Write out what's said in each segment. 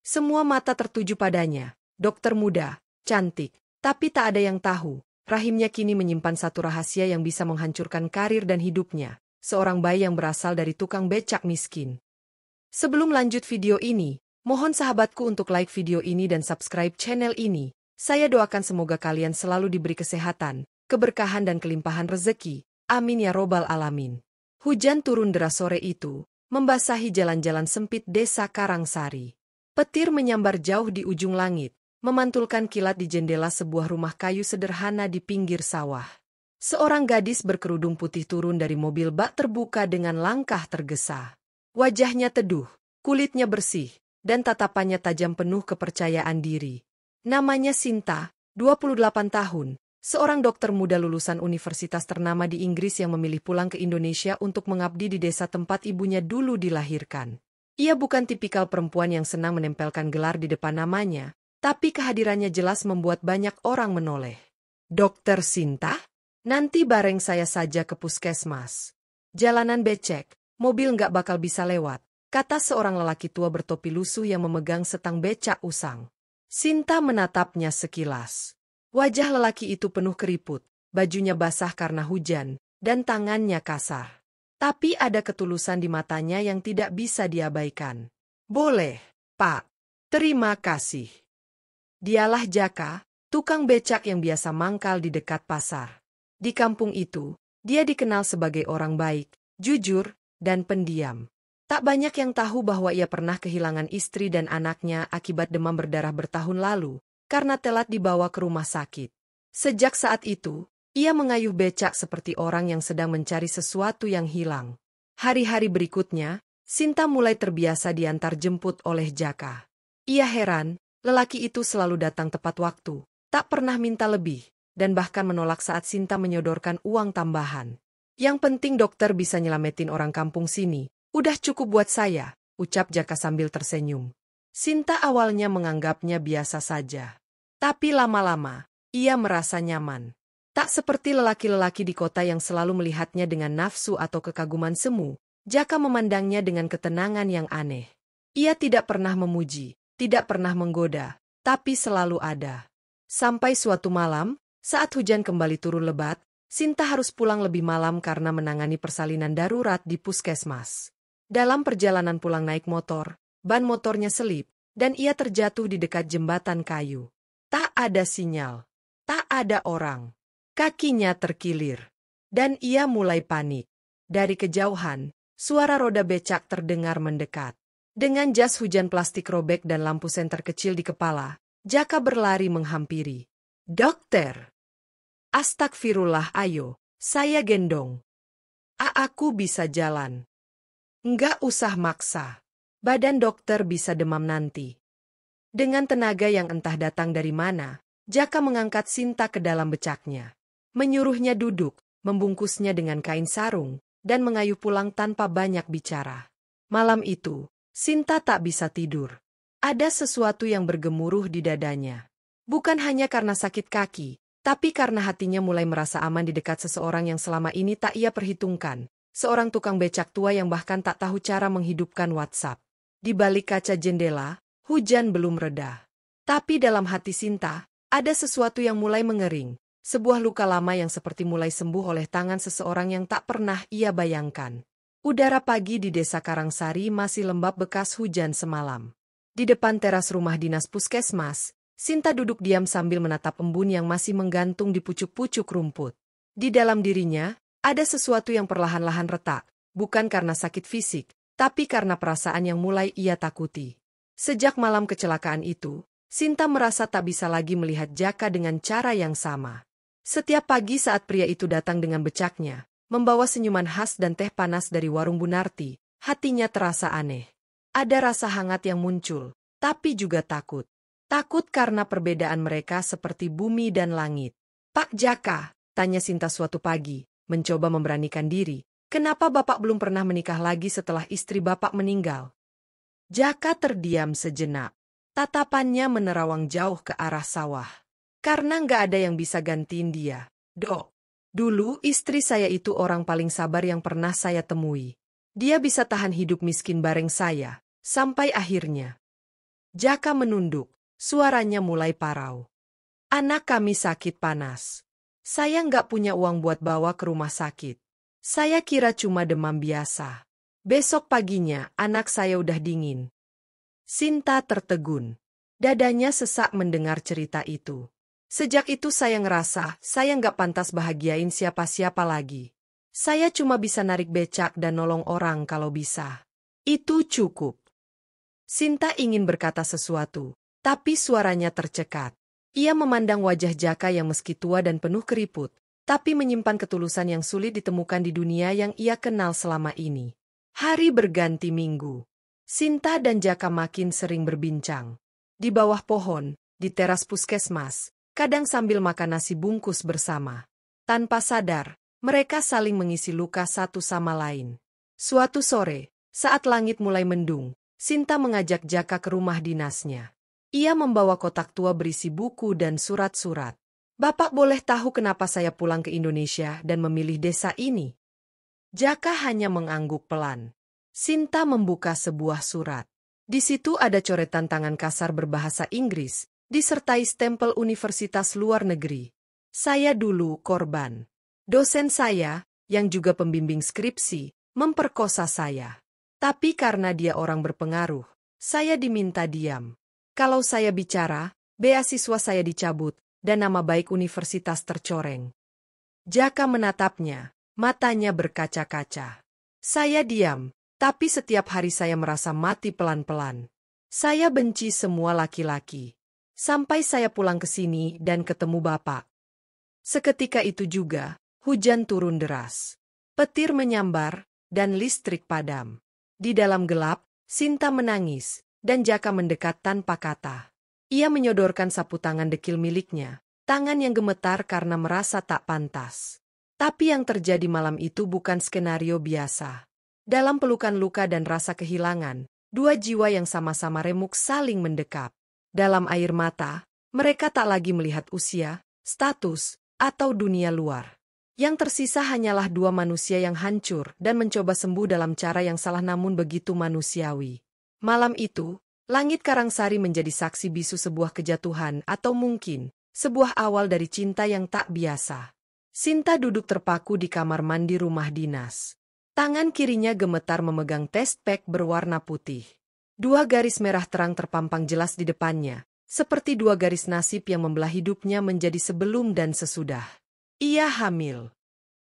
Semua mata tertuju padanya. Dokter muda, cantik, tapi tak ada yang tahu. Rahimnya kini menyimpan satu rahasia yang bisa menghancurkan karir dan hidupnya. Seorang bayi yang berasal dari tukang becak miskin. Sebelum lanjut video ini, mohon sahabatku untuk like video ini dan subscribe channel ini. Saya doakan semoga kalian selalu diberi kesehatan, keberkahan dan kelimpahan rezeki. Amin ya robbal alamin. Hujan turun deras sore itu, membasahi jalan-jalan sempit desa Karangsari. Petir menyambar jauh di ujung langit, memantulkan kilat di jendela sebuah rumah kayu sederhana di pinggir sawah. Seorang gadis berkerudung putih turun dari mobil bak terbuka dengan langkah tergesa. Wajahnya teduh, kulitnya bersih, dan tatapannya tajam penuh kepercayaan diri. Namanya Sinta, 28 tahun, seorang dokter muda lulusan universitas ternama di Inggris yang memilih pulang ke Indonesia untuk mengabdi di desa tempat ibunya dulu dilahirkan. Ia bukan tipikal perempuan yang senang menempelkan gelar di depan namanya, tapi kehadirannya jelas membuat banyak orang menoleh. Dokter Sinta? Nanti bareng saya saja ke puskesmas. Jalanan becek, mobil nggak bakal bisa lewat, kata seorang lelaki tua bertopi lusuh yang memegang setang becak usang. Sinta menatapnya sekilas. Wajah lelaki itu penuh keriput, bajunya basah karena hujan, dan tangannya kasar. Tapi ada ketulusan di matanya yang tidak bisa diabaikan. Boleh, Pak. Terima kasih. Dialah Jaka, tukang becak yang biasa mangkal di dekat pasar. Di kampung itu, dia dikenal sebagai orang baik, jujur, dan pendiam. Tak banyak yang tahu bahwa ia pernah kehilangan istri dan anaknya akibat demam berdarah bertahun lalu, karena telat dibawa ke rumah sakit. Sejak saat itu, ia mengayuh becak seperti orang yang sedang mencari sesuatu yang hilang. Hari-hari berikutnya, Sinta mulai terbiasa diantar jemput oleh Jaka. Ia heran, lelaki itu selalu datang tepat waktu, tak pernah minta lebih, dan bahkan menolak saat Sinta menyodorkan uang tambahan. Yang penting dokter bisa nyelamatin orang kampung sini, udah cukup buat saya, ucap Jaka sambil tersenyum. Sinta awalnya menganggapnya biasa saja. Tapi lama-lama, ia merasa nyaman. Tak seperti lelaki-lelaki di kota yang selalu melihatnya dengan nafsu atau kekaguman semu, Jaka memandangnya dengan ketenangan yang aneh. Ia tidak pernah memuji, tidak pernah menggoda, tapi selalu ada. Sampai suatu malam, saat hujan kembali turun lebat, Sinta harus pulang lebih malam karena menangani persalinan darurat di puskesmas. Dalam perjalanan pulang naik motor, ban motornya selip, dan ia terjatuh di dekat jembatan kayu. Tak ada sinyal, tak ada orang. Kakinya terkilir, dan ia mulai panik. Dari kejauhan, suara roda becak terdengar mendekat. Dengan jas hujan plastik robek dan lampu senter kecil di kepala, Jaka berlari menghampiri. Dokter! Astagfirullah, ayo, saya gendong. Aku bisa jalan. Nggak usah maksa. Badan dokter bisa demam nanti. Dengan tenaga yang entah datang dari mana, Jaka mengangkat Sinta ke dalam becaknya. Menyuruhnya duduk, membungkusnya dengan kain sarung, dan mengayuh pulang tanpa banyak bicara. Malam itu, Sinta tak bisa tidur. Ada sesuatu yang bergemuruh di dadanya. Bukan hanya karena sakit kaki, tapi karena hatinya mulai merasa aman di dekat seseorang yang selama ini tak ia perhitungkan. Seorang tukang becak tua yang bahkan tak tahu cara menghidupkan WhatsApp. Di balik kaca jendela, hujan belum reda. Tapi dalam hati Sinta, ada sesuatu yang mulai mengering. Sebuah luka lama yang seperti mulai sembuh oleh tangan seseorang yang tak pernah ia bayangkan. Udara pagi di desa Karangsari masih lembab bekas hujan semalam. Di depan teras rumah dinas puskesmas, Sinta duduk diam sambil menatap embun yang masih menggantung di pucuk-pucuk rumput. Di dalam dirinya, ada sesuatu yang perlahan-lahan retak, bukan karena sakit fisik, tapi karena perasaan yang mulai ia takuti. Sejak malam kecelakaan itu, Sinta merasa tak bisa lagi melihat Jaka dengan cara yang sama. Setiap pagi saat pria itu datang dengan becaknya, membawa senyuman khas dan teh panas dari warung Bunarti, hatinya terasa aneh. Ada rasa hangat yang muncul, tapi juga takut. Takut karena perbedaan mereka seperti bumi dan langit. Pak Jaka, tanya Sinta suatu pagi, mencoba memberanikan diri. Kenapa Bapak belum pernah menikah lagi setelah istri Bapak meninggal? Jaka terdiam sejenak. Tatapannya menerawang jauh ke arah sawah. Karena nggak ada yang bisa gantiin dia. Dok, dulu istri saya itu orang paling sabar yang pernah saya temui. Dia bisa tahan hidup miskin bareng saya, sampai akhirnya. Jaka menunduk, suaranya mulai parau. Anak kami sakit panas. Saya nggak punya uang buat bawa ke rumah sakit. Saya kira cuma demam biasa. Besok paginya anak saya udah dingin. Sinta tertegun. Dadanya sesak mendengar cerita itu. Sejak itu saya ngerasa saya nggak pantas bahagiain siapa-siapa lagi. Saya cuma bisa narik becak dan nolong orang kalau bisa. Itu cukup. Sinta ingin berkata sesuatu, tapi suaranya tercekat. Ia memandang wajah Jaka yang meski tua dan penuh keriput, tapi menyimpan ketulusan yang sulit ditemukan di dunia yang ia kenal selama ini. Hari berganti minggu. Sinta dan Jaka makin sering berbincang. Di bawah pohon, di teras puskesmas, kadang sambil makan nasi bungkus bersama. Tanpa sadar, mereka saling mengisi luka satu sama lain. Suatu sore, saat langit mulai mendung, Sinta mengajak Jaka ke rumah dinasnya. Ia membawa kotak tua berisi buku dan surat-surat. Bapak boleh tahu kenapa saya pulang ke Indonesia dan memilih desa ini? Jaka hanya mengangguk pelan. Sinta membuka sebuah surat. Di situ ada coretan tangan kasar berbahasa Inggris, disertai stempel universitas luar negeri. Saya dulu korban. Dosen saya, yang juga pembimbing skripsi, memperkosa saya. Tapi karena dia orang berpengaruh, saya diminta diam. Kalau saya bicara, beasiswa saya dicabut, dan nama baik universitas tercoreng. Jaka menatapnya, matanya berkaca-kaca. Saya diam, tapi setiap hari saya merasa mati pelan-pelan. Saya benci semua laki-laki. Sampai saya pulang ke sini dan ketemu Bapak. Seketika itu juga, hujan turun deras. Petir menyambar, dan listrik padam. Di dalam gelap, Sinta menangis, dan Jaka mendekat tanpa kata. Ia menyodorkan sapu tangan dekil miliknya, tangan yang gemetar karena merasa tak pantas. Tapi yang terjadi malam itu bukan skenario biasa. Dalam pelukan luka dan rasa kehilangan, dua jiwa yang sama-sama remuk saling mendekap. Dalam air mata, mereka tak lagi melihat usia, status, atau dunia luar. Yang tersisa hanyalah dua manusia yang hancur dan mencoba sembuh dalam cara yang salah namun begitu manusiawi. Malam itu, langit Karangsari menjadi saksi bisu sebuah kejatuhan atau mungkin sebuah awal dari cinta yang tak biasa. Sinta duduk terpaku di kamar mandi rumah dinas. Tangan kirinya gemetar memegang test pack berwarna putih. Dua garis merah terang terpampang jelas di depannya, seperti dua garis nasib yang membelah hidupnya menjadi sebelum dan sesudah. Ia hamil.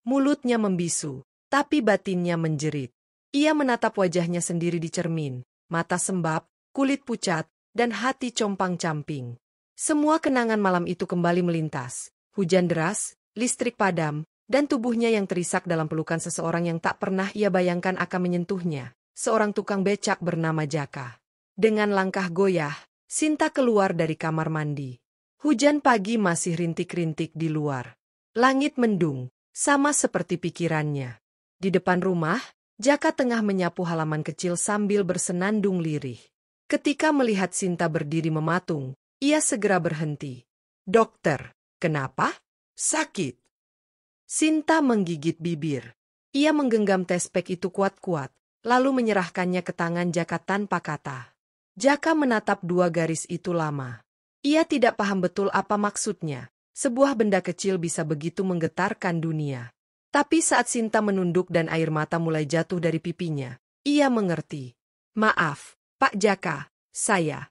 Mulutnya membisu, tapi batinnya menjerit. Ia menatap wajahnya sendiri di cermin, mata sembab, kulit pucat, dan hati compang-camping. Semua kenangan malam itu kembali melintas. Hujan deras, listrik padam, dan tubuhnya yang terisak dalam pelukan seseorang yang tak pernah ia bayangkan akan menyentuhnya, seorang tukang becak bernama Jaka. Dengan langkah goyah, Sinta keluar dari kamar mandi. Hujan pagi masih rintik-rintik di luar. Langit mendung, sama seperti pikirannya. Di depan rumah, Jaka tengah menyapu halaman kecil sambil bersenandung lirih. Ketika melihat Sinta berdiri mematung, ia segera berhenti. "Dokter, kenapa? Sakit?" Sinta menggigit bibir. Ia menggenggam tespek itu kuat-kuat, lalu menyerahkannya ke tangan Jaka tanpa kata. Jaka menatap dua garis itu lama. Ia tidak paham betul apa maksudnya. Sebuah benda kecil bisa begitu menggetarkan dunia. Tapi saat Sinta menunduk dan air mata mulai jatuh dari pipinya, ia mengerti. "Maaf, Pak Jaka, saya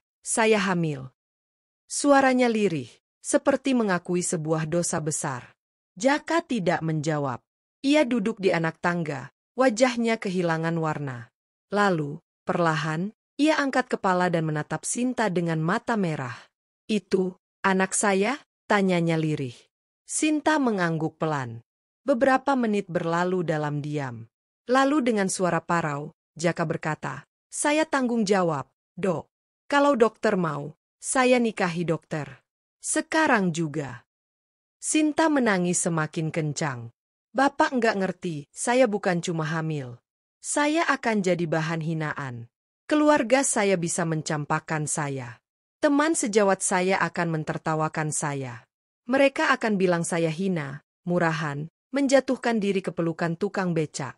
hamil." Suaranya lirih, seperti mengakui sebuah dosa besar. Jaka tidak menjawab. Ia duduk di anak tangga, wajahnya kehilangan warna. Lalu, perlahan, ia angkat kepala dan menatap Sinta dengan mata merah. "Itu, anak saya?" tanyanya lirih. Sinta mengangguk pelan. Beberapa menit berlalu dalam diam. Lalu dengan suara parau, Jaka berkata, "Saya tanggung jawab, Dok. Kalau dokter mau, saya nikahi dokter. Sekarang juga." Sinta menangis semakin kencang. "Bapak nggak ngerti, saya bukan cuma hamil. Saya akan jadi bahan hinaan. Keluarga saya bisa mencampakkan saya. Teman sejawat saya akan mentertawakan saya. Mereka akan bilang saya hina, murahan, menjatuhkan diri ke pelukan tukang becak."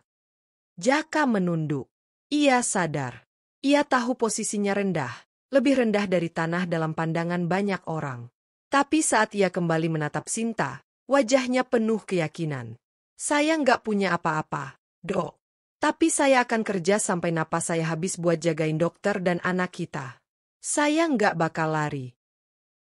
Jaka menunduk. Ia sadar. Ia tahu posisinya rendah, lebih rendah dari tanah dalam pandangan banyak orang. Tapi saat ia kembali menatap Sinta, wajahnya penuh keyakinan. Saya nggak punya apa-apa, Dok. Tapi saya akan kerja sampai napas saya habis buat jagain dokter dan anak kita. Saya nggak bakal lari.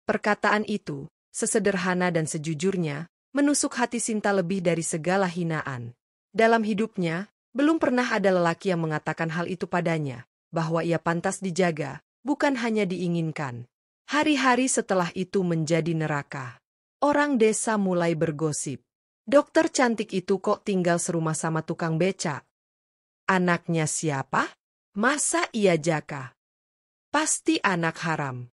Perkataan itu, sesederhana dan sejujurnya, menusuk hati Sinta lebih dari segala hinaan. Dalam hidupnya, belum pernah ada lelaki yang mengatakan hal itu padanya, bahwa ia pantas dijaga, bukan hanya diinginkan. Hari-hari setelah itu menjadi neraka. Orang desa mulai bergosip. Dokter cantik itu kok tinggal serumah sama tukang becak? Anaknya siapa? Masa ia Jaka? Pasti anak haram.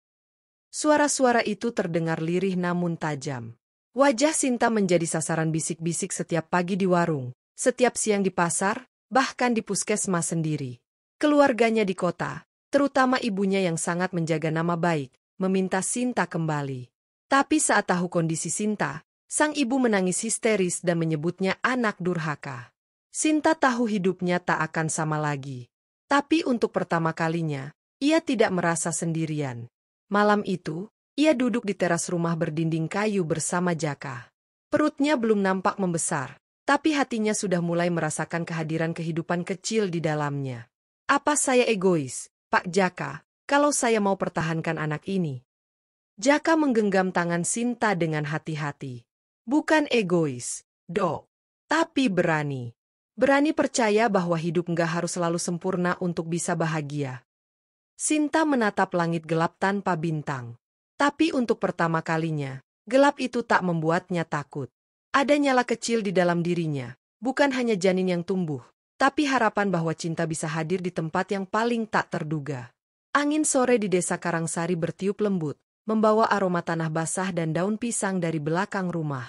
Suara-suara itu terdengar lirih namun tajam. Wajah Sinta menjadi sasaran bisik-bisik setiap pagi di warung, setiap siang di pasar, bahkan di puskesmas sendiri. Keluarganya di kota, terutama ibunya yang sangat menjaga nama baik, meminta Sinta kembali. Tapi saat tahu kondisi Sinta, sang ibu menangis histeris dan menyebutnya anak durhaka. Sinta tahu hidupnya tak akan sama lagi. Tapi untuk pertama kalinya, ia tidak merasa sendirian. Malam itu, ia duduk di teras rumah berdinding kayu bersama Jaka. Perutnya belum nampak membesar, tapi hatinya sudah mulai merasakan kehadiran kehidupan kecil di dalamnya. Apa saya egois, Pak Jaka, kalau saya mau pertahankan anak ini? Jaka menggenggam tangan Sinta dengan hati-hati. Bukan egois, Dok, tapi berani. Berani percaya bahwa hidup nggak harus selalu sempurna untuk bisa bahagia. Sinta menatap langit gelap tanpa bintang. Tapi untuk pertama kalinya, gelap itu tak membuatnya takut. Ada nyala kecil di dalam dirinya, bukan hanya janin yang tumbuh, tapi harapan bahwa cinta bisa hadir di tempat yang paling tak terduga. Angin sore di desa Karangsari bertiup lembut, membawa aroma tanah basah dan daun pisang dari belakang rumah.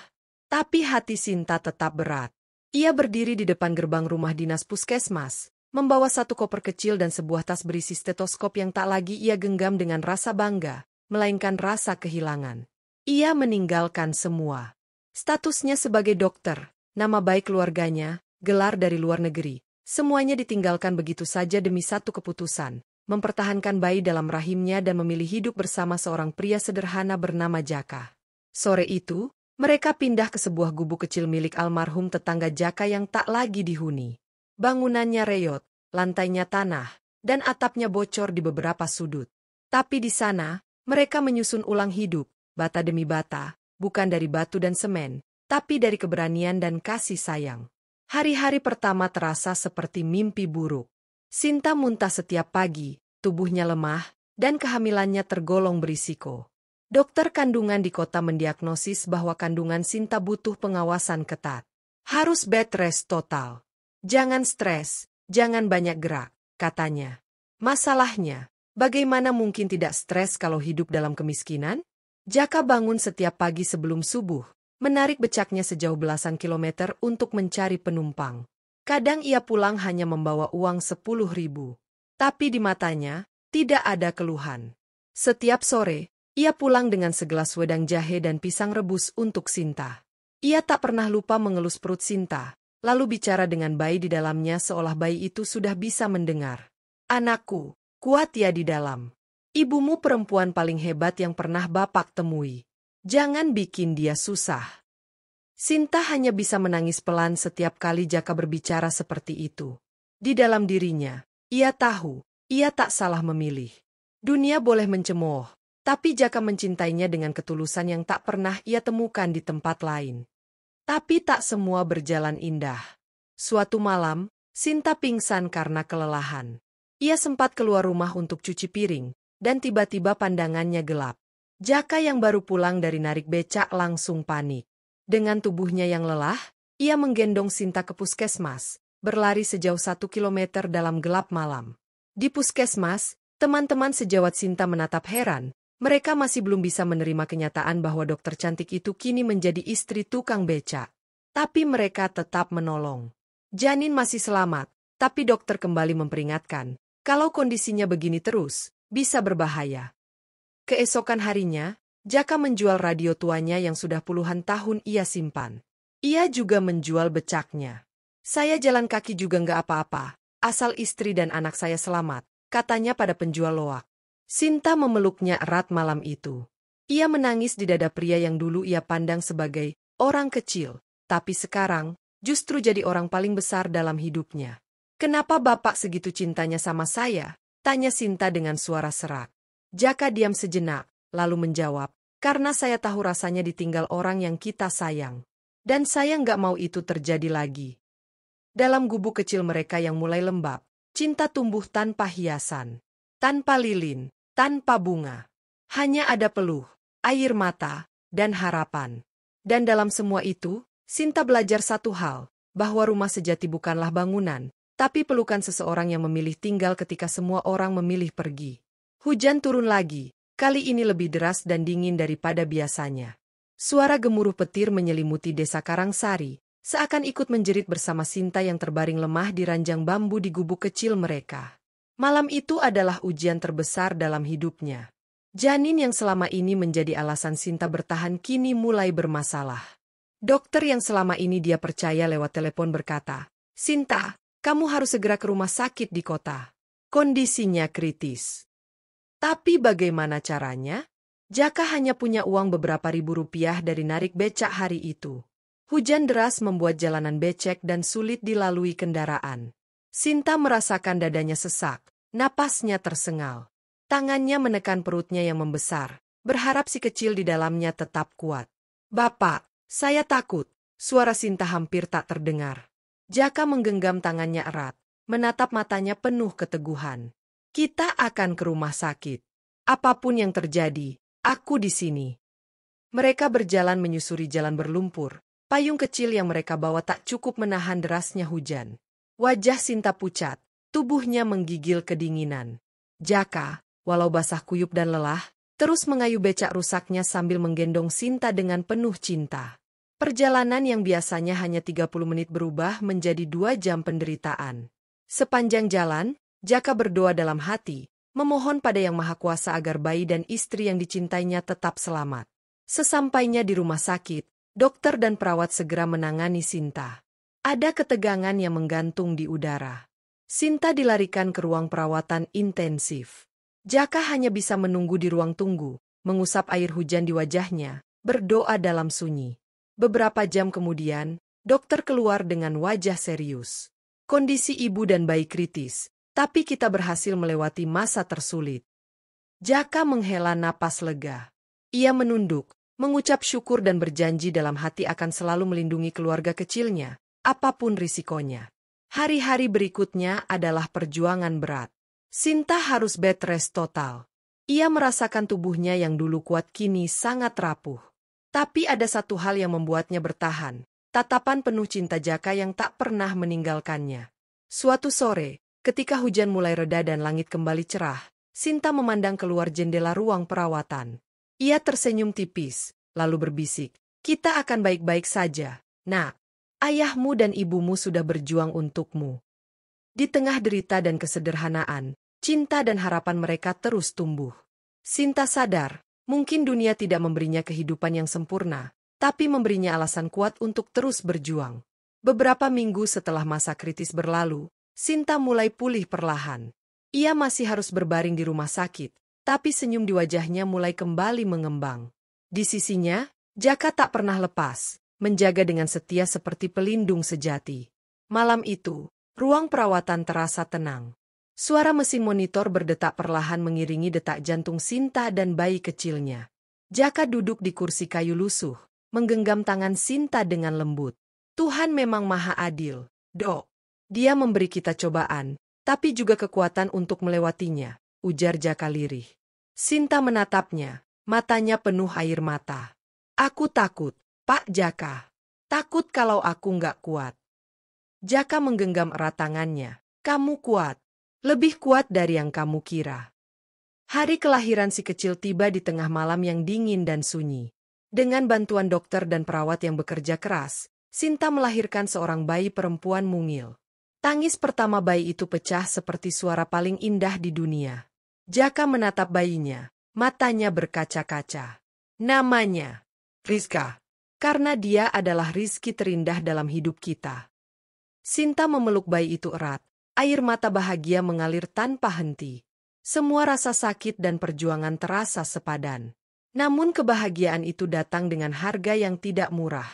Tapi hati Sinta tetap berat. Ia berdiri di depan gerbang rumah dinas puskesmas, membawa satu koper kecil dan sebuah tas berisi stetoskop yang tak lagi ia genggam dengan rasa bangga, melainkan rasa kehilangan. Ia meninggalkan semua. Statusnya sebagai dokter, nama baik keluarganya, gelar dari luar negeri, semuanya ditinggalkan begitu saja demi satu keputusan, mempertahankan bayi dalam rahimnya dan memilih hidup bersama seorang pria sederhana bernama Jaka. Sore itu, mereka pindah ke sebuah gubuk kecil milik almarhum tetangga Jaka yang tak lagi dihuni. Bangunannya reyot, lantainya tanah, dan atapnya bocor di beberapa sudut. Tapi di sana, mereka menyusun ulang hidup, bata demi bata, bukan dari batu dan semen, tapi dari keberanian dan kasih sayang. Hari-hari pertama terasa seperti mimpi buruk. Sinta muntah setiap pagi, tubuhnya lemah, dan kehamilannya tergolong berisiko. Dokter kandungan di kota mendiagnosis bahwa kandungan Sinta butuh pengawasan ketat. Harus bed rest total. Jangan stres, jangan banyak gerak, katanya. Masalahnya, bagaimana mungkin tidak stres kalau hidup dalam kemiskinan? Jaka bangun setiap pagi sebelum subuh, menarik becaknya sejauh belasan kilometer untuk mencari penumpang. Kadang ia pulang hanya membawa uang 10.000. Tapi di matanya, tidak ada keluhan. Setiap sore, ia pulang dengan segelas wedang jahe dan pisang rebus untuk Sinta. Ia tak pernah lupa mengelus perut Sinta, lalu bicara dengan bayi di dalamnya seolah bayi itu sudah bisa mendengar. Anakku, kuat ya di dalam. Ibumu perempuan paling hebat yang pernah Bapak temui. Jangan bikin dia susah. Sinta hanya bisa menangis pelan setiap kali Jaka berbicara seperti itu. Di dalam dirinya, ia tahu, ia tak salah memilih. Dunia boleh mencemooh, tapi Jaka mencintainya dengan ketulusan yang tak pernah ia temukan di tempat lain. Tapi tak semua berjalan indah. Suatu malam, Sinta pingsan karena kelelahan. Ia sempat keluar rumah untuk cuci piring, dan tiba-tiba pandangannya gelap. Jaka yang baru pulang dari narik becak langsung panik. Dengan tubuhnya yang lelah, ia menggendong Sinta ke puskesmas, berlari sejauh 1 kilometer dalam gelap malam. Di puskesmas, teman-teman sejawat Sinta menatap heran. Mereka masih belum bisa menerima kenyataan bahwa dokter cantik itu kini menjadi istri tukang becak. Tapi mereka tetap menolong. Janin masih selamat, tapi dokter kembali memperingatkan, kalau kondisinya begini terus, bisa berbahaya. Keesokan harinya, Jaka menjual radio tuanya yang sudah puluhan tahun ia simpan. Ia juga menjual becaknya. Saya jalan kaki juga nggak apa-apa, asal istri dan anak saya selamat, katanya pada penjual loak. Sinta memeluknya erat malam itu. Ia menangis di dada pria yang dulu ia pandang sebagai orang kecil, tapi sekarang justru jadi orang paling besar dalam hidupnya. "Kenapa Bapak segitu cintanya sama saya?" tanya Sinta dengan suara serak. Jaka diam sejenak, lalu menjawab, "Karena saya tahu rasanya ditinggal orang yang kita sayang. Dan saya nggak mau itu terjadi lagi." Dalam gubuk kecil mereka yang mulai lembab, cinta tumbuh tanpa hiasan, tanpa lilin, tanpa bunga. Hanya ada peluh, air mata, dan harapan. Dan dalam semua itu, Sinta belajar satu hal, bahwa rumah sejati bukanlah bangunan, tapi pelukan seseorang yang memilih tinggal ketika semua orang memilih pergi. Hujan turun lagi, kali ini lebih deras dan dingin daripada biasanya. Suara gemuruh petir menyelimuti desa Karangsari, seakan ikut menjerit bersama Sinta yang terbaring lemah di ranjang bambu di gubuk kecil mereka. Malam itu adalah ujian terbesar dalam hidupnya. Janin yang selama ini menjadi alasan Sinta bertahan kini mulai bermasalah. Dokter yang selama ini dia percaya lewat telepon berkata, "Sinta, kamu harus segera ke rumah sakit di kota. Kondisinya kritis." Tapi bagaimana caranya? Jaka hanya punya uang beberapa ribu rupiah dari narik becak hari itu. Hujan deras membuat jalanan becek dan sulit dilalui kendaraan. Sinta merasakan dadanya sesak, napasnya tersengal. Tangannya menekan perutnya yang membesar, berharap si kecil di dalamnya tetap kuat. "Bapak, saya takut." Suara Sinta hampir tak terdengar. Jaka menggenggam tangannya erat, menatap matanya penuh keteguhan. "Kita akan ke rumah sakit. Apapun yang terjadi, aku di sini." Mereka berjalan menyusuri jalan berlumpur. Payung kecil yang mereka bawa tak cukup menahan derasnya hujan. Wajah Sinta pucat, tubuhnya menggigil kedinginan. Jaka, walau basah kuyup dan lelah, terus mengayuh becak rusaknya sambil menggendong Sinta dengan penuh cinta. Perjalanan yang biasanya hanya 30 menit berubah menjadi 2 jam penderitaan. Sepanjang jalan, Jaka berdoa dalam hati, memohon pada Yang Maha Kuasa agar bayi dan istri yang dicintainya tetap selamat. Sesampainya di rumah sakit, dokter dan perawat segera menangani Sinta. Ada ketegangan yang menggantung di udara. Sinta dilarikan ke ruang perawatan intensif. Jaka hanya bisa menunggu di ruang tunggu, mengusap air hujan di wajahnya, berdoa dalam sunyi. Beberapa jam kemudian, dokter keluar dengan wajah serius. "Kondisi ibu dan bayi kritis, tapi kita berhasil melewati masa tersulit." Jaka menghela napas lega. Ia menunduk, mengucap syukur dan berjanji dalam hati akan selalu melindungi keluarga kecilnya, apapun risikonya. Hari-hari berikutnya adalah perjuangan berat. Sinta harus bed rest total. Ia merasakan tubuhnya yang dulu kuat kini sangat rapuh. Tapi ada satu hal yang membuatnya bertahan, tatapan penuh cinta Jaka yang tak pernah meninggalkannya. Suatu sore, ketika hujan mulai reda dan langit kembali cerah, Sinta memandang keluar jendela ruang perawatan. Ia tersenyum tipis, lalu berbisik, "Kita akan baik-baik saja, Nak. Ayahmu dan ibumu sudah berjuang untukmu." Di tengah derita dan kesederhanaan, cinta dan harapan mereka terus tumbuh. Sinta sadar, mungkin dunia tidak memberinya kehidupan yang sempurna, tapi memberinya alasan kuat untuk terus berjuang. Beberapa minggu setelah masa kritis berlalu, Sinta mulai pulih perlahan. Ia masih harus berbaring di rumah sakit, tapi senyum di wajahnya mulai kembali mengembang. Di sisinya, Jaka tak pernah lepas, menjaga dengan setia seperti pelindung sejati. Malam itu, ruang perawatan terasa tenang. Suara mesin monitor berdetak perlahan mengiringi detak jantung Sinta dan bayi kecilnya. Jaka duduk di kursi kayu lusuh, menggenggam tangan Sinta dengan lembut. "Tuhan memang maha adil, Dok. Dia memberi kita cobaan, tapi juga kekuatan untuk melewatinya," ujar Jaka lirih. Sinta menatapnya, matanya penuh air mata. "Aku takut, Pak Jaka. Takut kalau aku nggak kuat." Jaka menggenggam erat tangannya. "Kamu kuat. Lebih kuat dari yang kamu kira." Hari kelahiran si kecil tiba di tengah malam yang dingin dan sunyi. Dengan bantuan dokter dan perawat yang bekerja keras, Sinta melahirkan seorang bayi perempuan mungil. Tangis pertama bayi itu pecah seperti suara paling indah di dunia. Jaka menatap bayinya, matanya berkaca-kaca. Namanya Rizka, karena dia adalah rizki terindah dalam hidup kita. Sinta memeluk bayi itu erat, air mata bahagia mengalir tanpa henti. Semua rasa sakit dan perjuangan terasa sepadan. Namun kebahagiaan itu datang dengan harga yang tidak murah.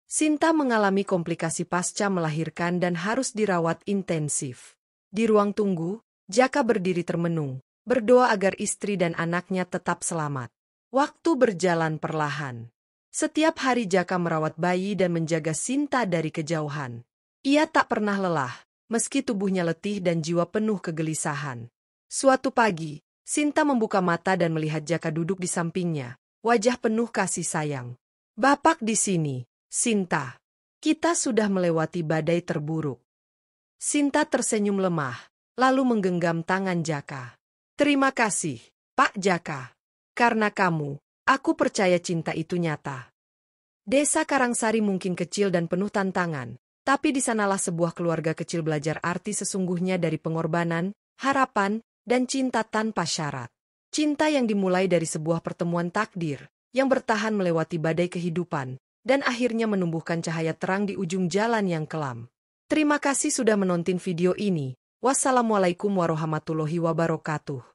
Sinta mengalami komplikasi pasca melahirkan dan harus dirawat intensif. Di ruang tunggu, Jaka berdiri termenung, berdoa agar istri dan anaknya tetap selamat. Waktu berjalan perlahan. Setiap hari Jaka merawat bayi dan menjaga Sinta dari kejauhan. Ia tak pernah lelah, meski tubuhnya letih dan jiwa penuh kegelisahan. Suatu pagi, Sinta membuka mata dan melihat Jaka duduk di sampingnya, wajah penuh kasih sayang. "Bapak di sini, Sinta. Kita sudah melewati badai terburuk." Sinta tersenyum lemah, lalu menggenggam tangan Jaka. "Terima kasih, Pak Jaka. Karena kamu, aku percaya cinta itu nyata." Desa Karangsari mungkin kecil dan penuh tantangan, tapi di sanalah sebuah keluarga kecil belajar arti sesungguhnya dari pengorbanan, harapan, dan cinta tanpa syarat. Cinta yang dimulai dari sebuah pertemuan takdir, yang bertahan melewati badai kehidupan, dan akhirnya menumbuhkan cahaya terang di ujung jalan yang kelam. Terima kasih sudah menonton video ini. Wassalamualaikum warahmatullahi wabarakatuh.